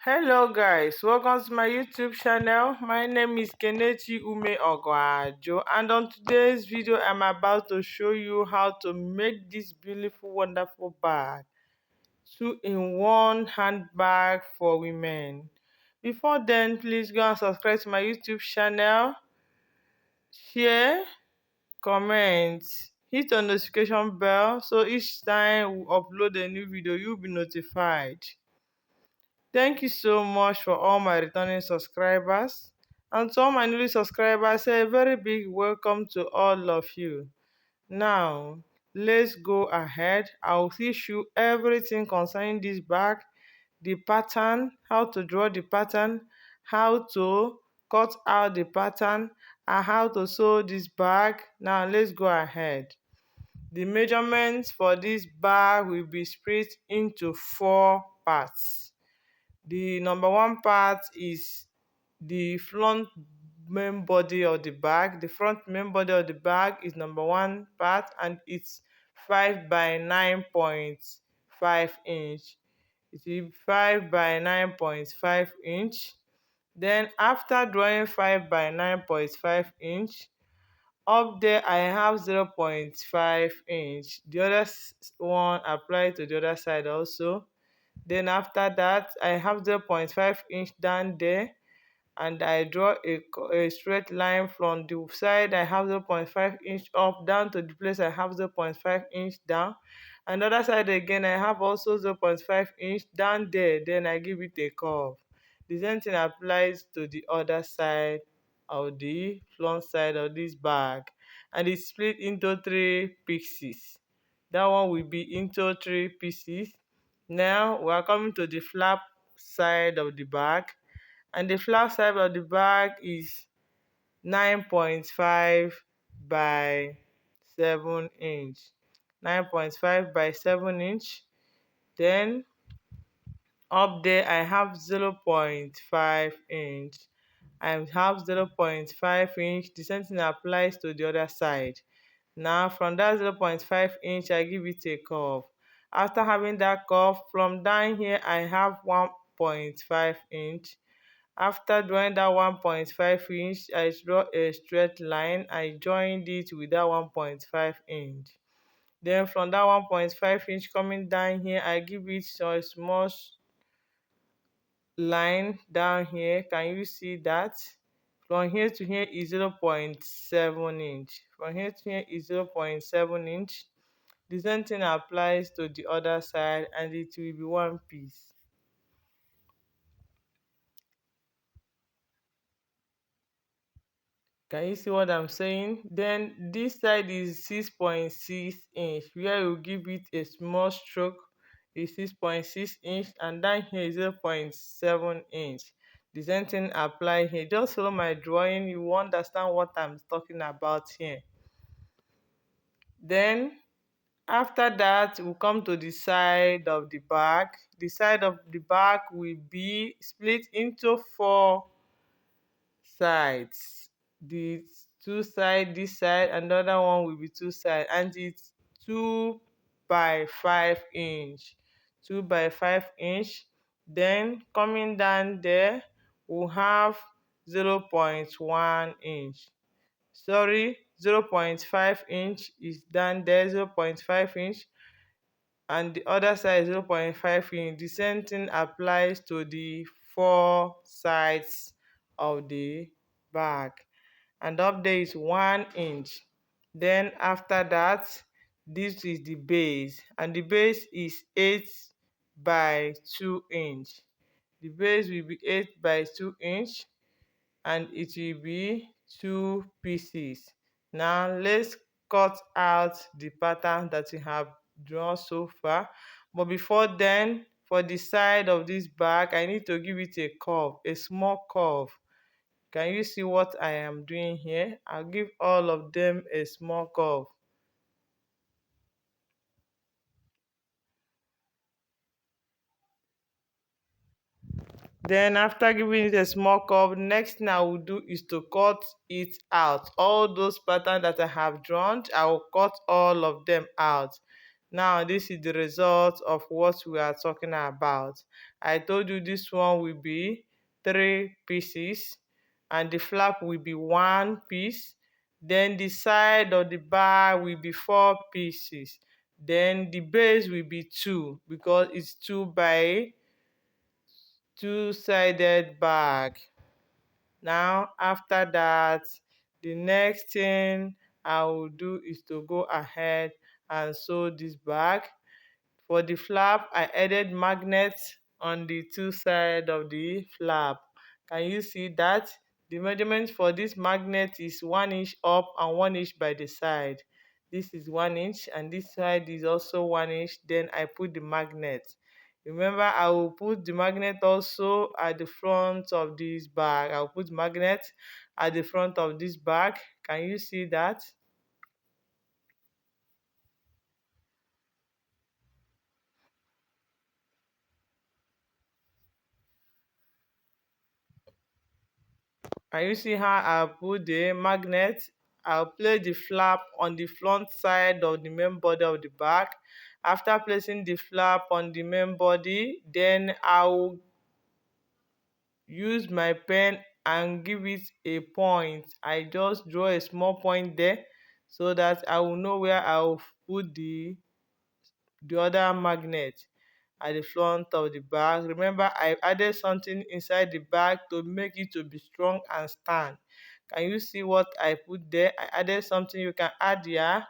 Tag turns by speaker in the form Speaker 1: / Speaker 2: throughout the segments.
Speaker 1: Hello guys, welcome to my YouTube channel. My name is Kelechi Ume Ogoajo, and on today's video I'm about to show you how to make this beautiful wonderful bag, 2-in-1 handbag for women. Before then, please go and subscribe to my YouTube channel, share, comment, hit the notification bell so each time we upload a new video you'll be notified. Thank you so much for all my returning subscribers. And to all my newly subscribers, a very big welcome to all of you. Now, let's go ahead. I'll teach you everything concerning this bag, the pattern, how to draw the pattern, how to cut out the pattern, and how to sew this bag. Now, let's go ahead. The measurements for this bag will be split into 4 parts. The number one part is the front main body of the bag. The front main body of the bag is number one part, and it's 5 by 9.5 inch. It is 5 by 9.5 inch. Then after drawing 5 by 9.5 inch, up there I have 0.5 inch. The other one applied to the other side also. Then after that I have 0.5 inch down there, and I draw a straight line from the side I have 0.5 inch up down to the place I have 0.5 inch down. Another side again I have also 0.5 inch down there, then I give it a curve. The same thing applies to the other side of the front side of this bag, and it's split into 3 pieces. That one will be into 3 pieces. Now we are coming to the flap side of the bag, and the flap side of the bag is 9.5 by 7 inch. 9.5 by 7 inch. Then up there I have 0.5 inch. I have 0.5 inch. The same thing applies to the other side. Now from that 0.5 inch I give it a curve. After having that curve, from down here I have 1.5 inch. After drawing that 1.5 inch, I draw a straight line. I joined it with that 1.5 inch. Then from that 1.5 inch coming down here, I give it a small line down here. Can you see that? From here to here is 0.7 inch. From here to here is 0.7 inch. The same thing applies to the other side, and it will be one piece. Can you see what I'm saying? Then this side is 6.6 inch, where you give it a small stroke is 6.6 inch, and down here is 0.7 inch. The same thing apply here. Just follow my drawing, you will understand what I'm talking about here. Then after that, we'll come to the side of the bag. The side of the bag will be split into 4 sides. The 2 side, this side, another one will be 2 side, and it's 2 by 5 inch. 2 by 5 inch. Then coming down there we'll have 0.1 inch. Sorry, 0.5 inch is down there, 0.5 inch, and the other side is 0.5 inch. The same thing applies to the 4 sides of the bag, and up there is 1 inch. Then after that, this is the base, and the base is 8 by 2 inch. The base will be 8 by 2 inch, and it will be 2 pieces. Now let's cut out the pattern that we have drawn so far. But before then, for the side of this bag, I need to give it a curve, a small curve. Can you see what I am doing here? I'll give all of them a small curve. Then after giving it a small curve, next thing I will do is to cut it out. All those patterns that I have drawn, I will cut all of them out. Now this is the result of what we are talking about. I told you this one will be 3 pieces and the flap will be 1 piece. Then the side of the bag will be 4 pieces. Then the base will be 2 because it's 2 by 2-sided bag. Now after that, the next thing I will do is to go ahead and sew this bag. For the flap, I added magnets on the 2 sides of the flap. Can you see that? The measurement for this magnet is 1 inch up and 1 inch by the side. This is 1 inch and this side is also 1 inch. Then I put the magnet. Remember, I will put the magnet also at the front of this bag. I will put magnet at the front of this bag. Can you see that? Can you see how I put the magnet? I'll place the flap on the front side of the main body of the bag. After placing the flap on the main body, then I'll use my pen and give it a point. I just draw a small point there so that I will know where I'll put the other magnet at the front of the bag. Remember, I added something inside the bag to make it to be strong and stand. Can you see what I put there? I added something. You can add your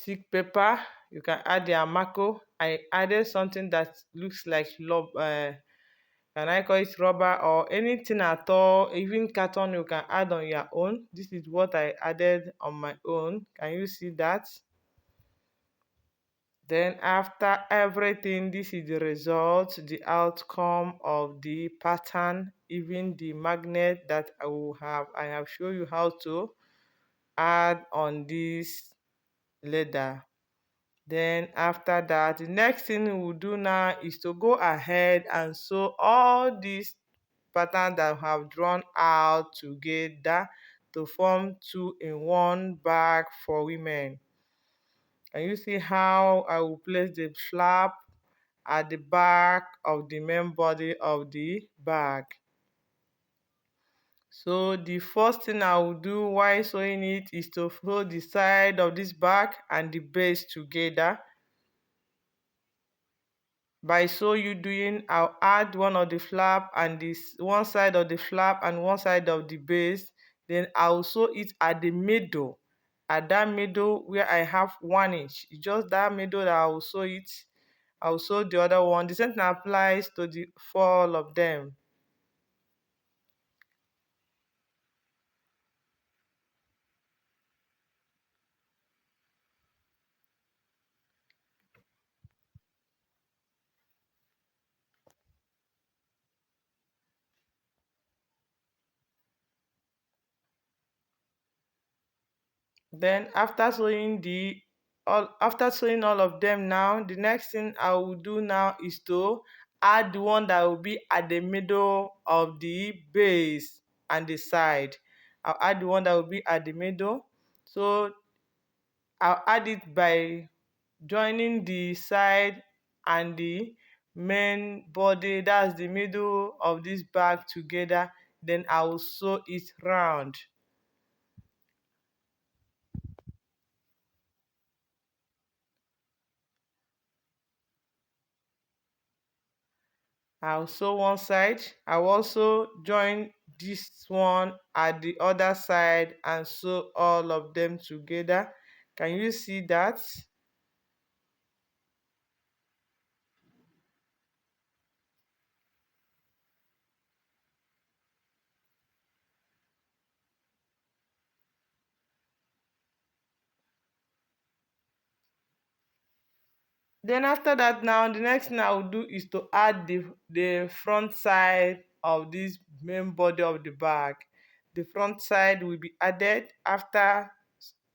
Speaker 1: thick paper, you can add your marco. I added something that looks like can I call it rubber or anything at all, even carton you can add on your own. This is what I added on my own. Can you see that? Then after everything, this is the result, the outcome of the pattern, even the magnet that I have shown you how to add on this leather. Then after that, the next thing we will do now is to go ahead and sew all these patterns that we have drawn out together to form 2-in-1 bag for women. Can you see how I will place the flap at the back of the main body of the bag? So the first thing I will do while sewing it is to fold the side of this bag and the base together. By so you doing, I'll add one of the flap and this one side of the flap and one side of the base. Then I'll sew it at the middle, at that middle where I have 1 inch. It's just that middle that I will sew it. I'll sew the other one. The same thing applies to the for all of them. Then after sewing all of them now, the next thing I will do now is to add the one that will be at the middle of the base and the side. I'll add the one that will be at the middle. So I'll add it by joining the side and the main body, that's the middle of this bag together. Then I will sew it round. I'll sew one side. I'll also join this one at the other side and sew all of them together. Can you see that? Then after that, now the next thing I will do is to add the front side of this main body of the bag. The front side will be added after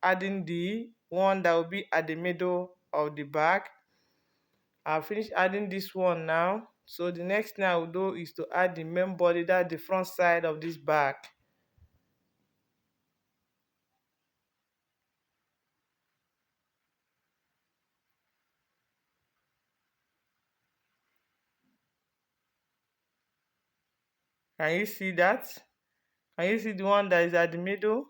Speaker 1: adding the one that will be at the middle of the bag. I'll finish adding this one now. So the next thing I will do is to add the main body, that's the front side of this bag. Can you see that? Can you see the one that is at the middle?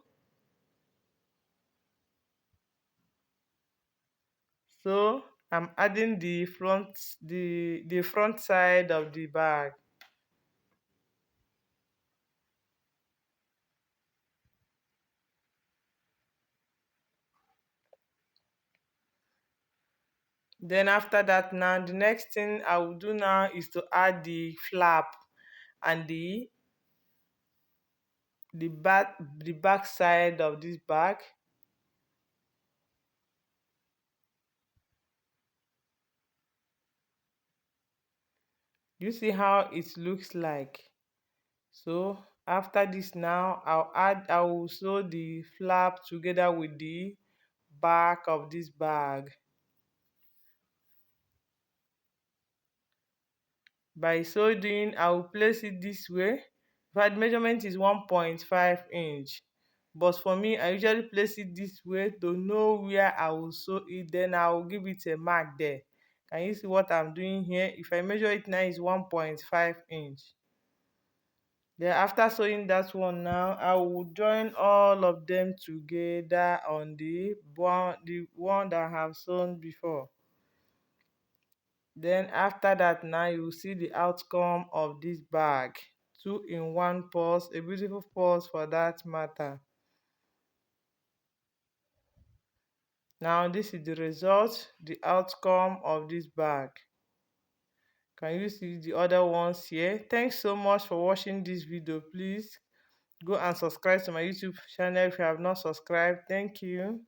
Speaker 1: So I'm adding the front side of the bag. Then after that, now the next thing I will do now is to add the flap and the back side of this bag. You see how it looks like. So after this now I will sew the flap together with the back of this bag. By so doing, I will place it this way. But the measurement is 1.5 inch, but for me I usually place it this way to know where I will sew it, then I will give it a mark there. Can you see what I'm doing here? If I measure it now, is 1.5 inch. Then after sewing that one now, I will join all of them together on the one that I have sewn before. Then after that now, you will see the outcome of this bag. Two in one purse, a beautiful purse for that matter. Now this is the result, the outcome of this bag. Can you see the other ones here? Thanks so much for watching this video. Please go and subscribe to my YouTube channel if you have not subscribed. Thank you.